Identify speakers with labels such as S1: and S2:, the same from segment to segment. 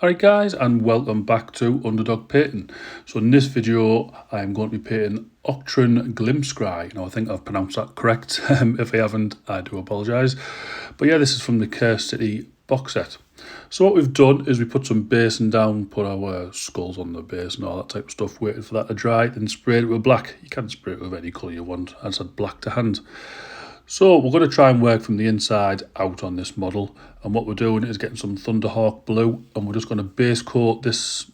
S1: Alright guys, and welcome back to Underdog Painting. So in this video I am going to be painting Octren Glimscry. Now I think I've pronounced that correct. If I haven't, I do apologise. But yeah, this is from the Curse City box set. So what we've done is we put some basing down, put our skulls on the base and all that type of stuff, waited for that to dry, then sprayed it with black. You can spray it with any colour you want. I just had black to hand. So we're going to try and work from the inside out on this model, and what we're doing is getting some Thunderhawk Blue, and we're just going to base coat this,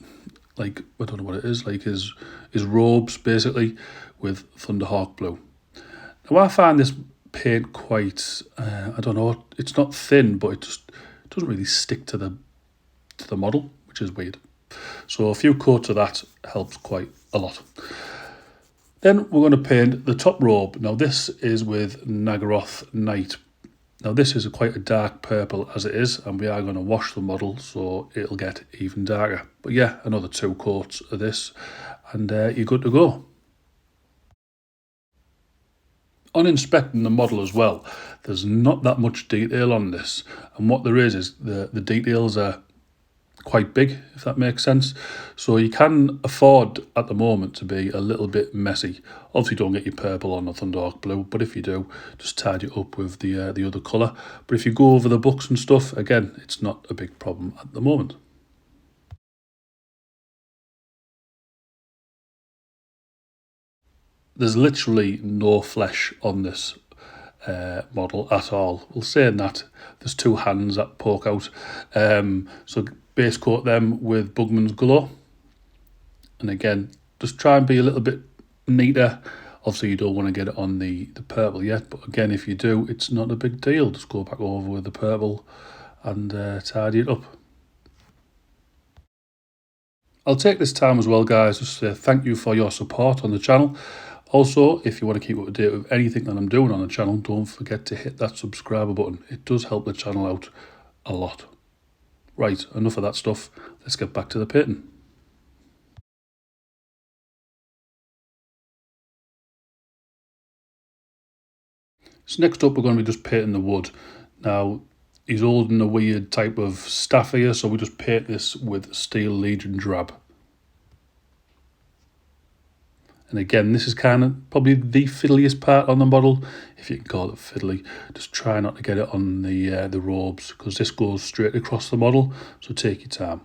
S1: like, I don't know what it is, like his robes basically, with Thunderhawk Blue. Now I find this paint quite, I don't know, it's not thin, but it just doesn't really stick to the model, which is weird. So a few coats of that helps quite a lot. Then we're going to paint the top robe. Now this is with Nagaroth Night. Now this is quite a dark purple as it is, and we are going to wash the model so it'll get even darker. But yeah, another 2 coats of this and you're good to go. On inspecting the model as well, there's not that much detail on this, and what there is the details are quite big, if that makes sense. So you can afford at the moment to be a little bit messy. Obviously don't get your purple on the Thunderhawk Blue, but if you do, just tidy it up with the other colour. But if you go over the books and stuff, again, it's not a big problem at the moment. There's literally no flesh on this model at all. We'll say in that there's 2 hands that poke out. So base coat them with Bugman's Glow, and again just try and be a little bit neater. Obviously you don't want to get it on the purple yet, but again, if you do, it's not a big deal. Just go back over with the purple and tidy it up. I'll take this time as well, guys, just to thank you for your support on the channel. Also, if you want to keep up to date with anything that I'm doing on the channel, don't forget to hit that subscribe button. It does help the channel out a lot. Right, enough of that stuff. Let's get back to the painting. So next up, we're going to be just painting the wood. Now, he's holding a weird type of staff here, so we just paint this with Steel Legion Drab. And again, this is kind of probably the fiddliest part on the model, if you can call it fiddly. Just try not to get it on the robes, because this goes straight across the model, so take your time.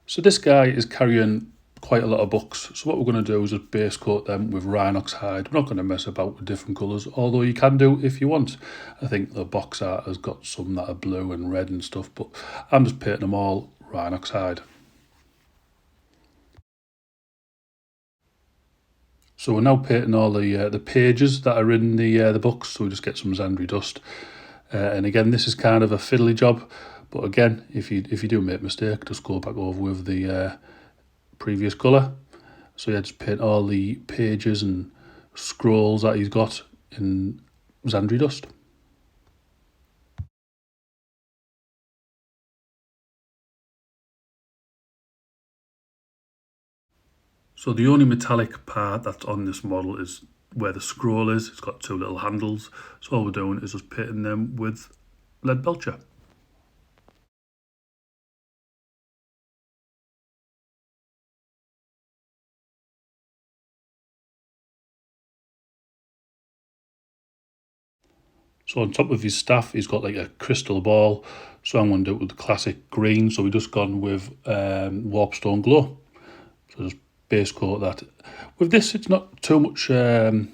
S1: So this guy is carrying quite a lot of books, so what we're going to do is just base coat them with Rhinox hide. We're not going to mess about with different colours, although you can do if you want. I think the box art has got some that are blue and red and stuff, but I'm just painting them all Rhinox hide. So we're now painting all the pages that are in the books, so we just get some Zandri dust. And again, this is kind of a fiddly job, but again, if you do make a mistake, just go back over with the previous colour. So yeah, just paint all the pages and scrolls that he's got in Zandri dust. So the only metallic part that's on this model is where the scroll is. It's got 2 little handles. So all we're doing is just painting them with lead belcher. So on top of his staff, he's got like a crystal ball. So I'm going to do it with the classic green. So we just gone with Warpstone Glow. So just base coat that. With this, it's not too much a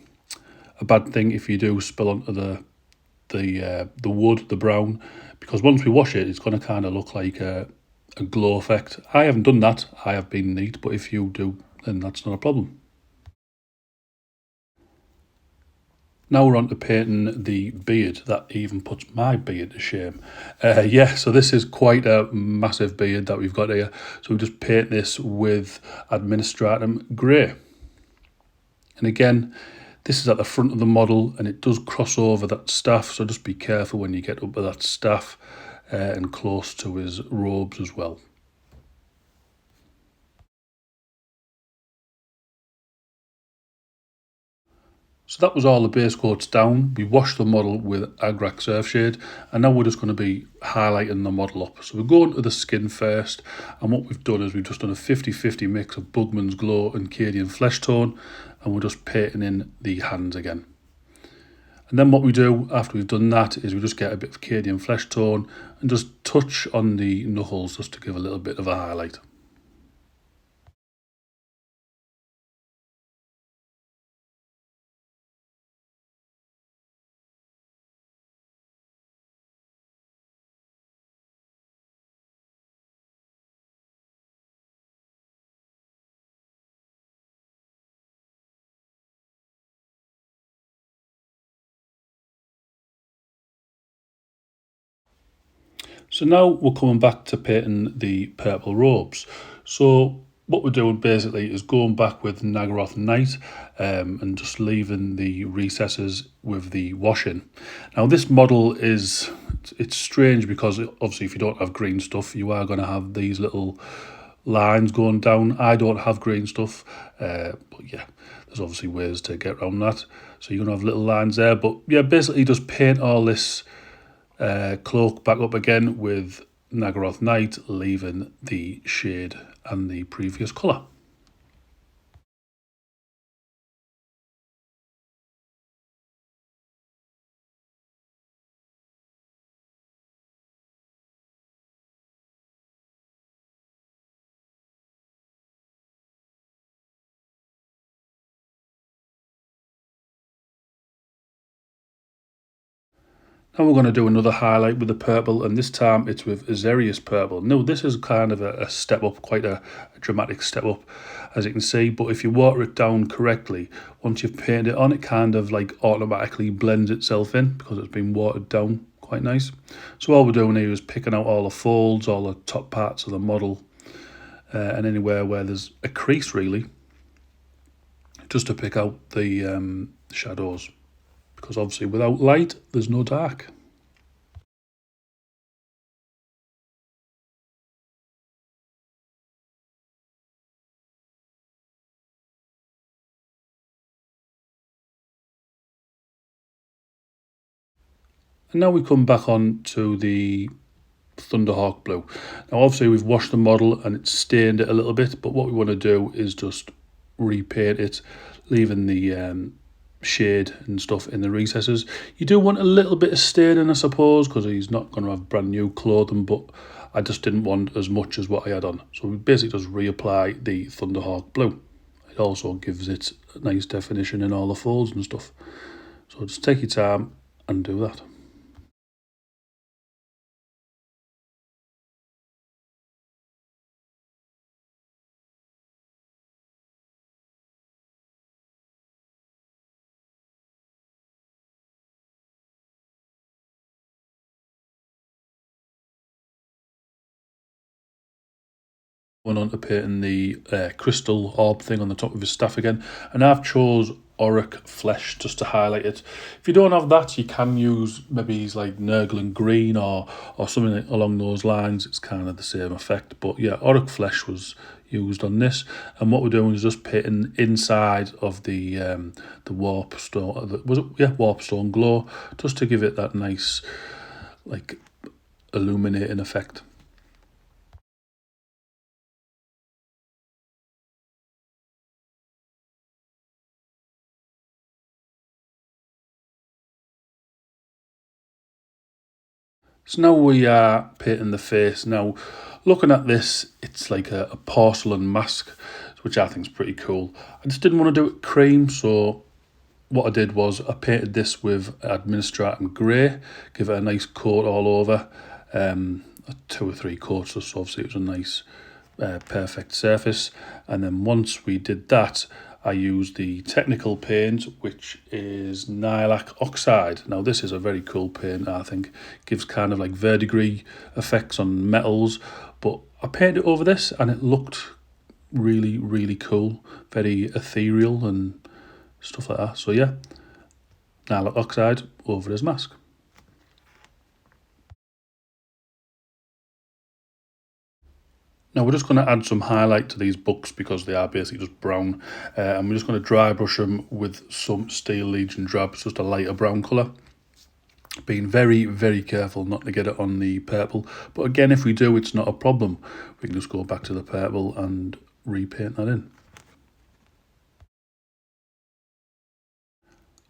S1: bad thing if you do spill onto the wood, the brown, because once we wash it, it's going to kind of look like a glow effect. I haven't done that. I have been neat, but if you do, then that's not a problem. Now we're on to painting the beard. That even puts my beard to shame. Yeah, so this is quite a massive beard that we've got here. So we just paint this with Administratum Grey. And again, this is at the front of the model and it does cross over that staff, so just be careful when you get up to that staff and close to his robes as well. So that was all the base coats down. We washed the model with Agrax Surfshade, and now we're just going to be highlighting the model up. So we're going to the skin first, and what we've done is we've just done a 50-50 mix of Bugman's Glow and Cadian Flesh Tone, and we're just painting in the hands again. And then what we do after we've done that is we just get a bit of Cadian Flesh Tone and just touch on the knuckles just to give a little bit of a highlight. So now we're coming back to painting the purple robes. So what we're doing basically is going back with Nagaroth Night and just leaving the recesses with the washing. Now this model it's strange because obviously if you don't have green stuff, you are going to have these little lines going down. I don't have green stuff, but yeah, there's obviously ways to get around that. So you're going to have little lines there, but yeah, basically just paint all this cloak back up again with Nagaroth Night, leaving the shade and the previous colour. Now we're going to do another highlight with the purple, and this time it's with Azerius Purple. Now this is kind of a step up, quite a dramatic step up, as you can see, but if you water it down correctly, once you've painted it on, it kind of like automatically blends itself in because it's been watered down quite nice. So all we're doing here is picking out all the folds, all the top parts of the model, and anywhere where there's a crease really, just to pick out the shadows. Because obviously without light, there's no dark. And now we come back on to the Thunderhawk Blue. Now obviously we've washed the model and it's stained it a little bit, but what we want to do is just repaint it, leaving the shade and stuff in the recesses. You do want a little bit of staining, I suppose, because he's not going to have brand new clothing, but I just didn't want as much as what I had on. So we basically just reapply the Thunderhawk Blue. It also gives it a nice definition in all the folds and stuff. So just take your time and do that. Went on to painting the crystal orb thing on the top of his staff again, and I've chose Auric Flesh just to highlight it. If you don't have that, you can use maybe he's like Nurgling Green or something along those lines. It's kind of the same effect, but yeah, Auric Flesh was used on this, and what we're doing is just painting inside of the warp stone. Warp stone glow, just to give it that nice like illuminating effect. So now we are painting the face. Now, looking at this, it's like a porcelain mask, which I think is pretty cool. I just didn't want to do it cream, so what I did was I painted this with Administratum Grey, give it a nice coat all over, 2 or 3 coats, so obviously it was a nice perfect surface. And then once we did that, I used the technical paint, which is Lilac Oxide. Now this is a very cool paint, I think. Gives kind of like verdigris effects on metals, but I painted it over this and it looked really, really cool. Very ethereal and stuff like that. So yeah, Lilac Oxide over his mask. Now we're just going to add some highlight to these books because they are basically just brown, and we're just going to dry brush them with some Steel Legion drab. It's just a lighter brown colour. Being very careful not to get it on the purple, but again, if we do, it's not a problem. We can just go back to the purple and repaint that in.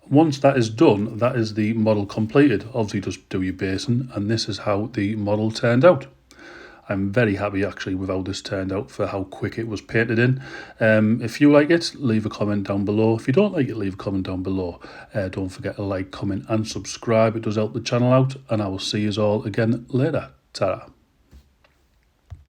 S1: Once that is done, that is the model completed. Obviously just do your basing, and this is how the model turned out. I'm very happy actually with how this turned out for how quick it was painted in. If you like it, leave a comment down below. If you don't like it, leave a comment down below. Don't forget to like, comment and subscribe. It does help the channel out, and I will see you all again later. Ta-ra.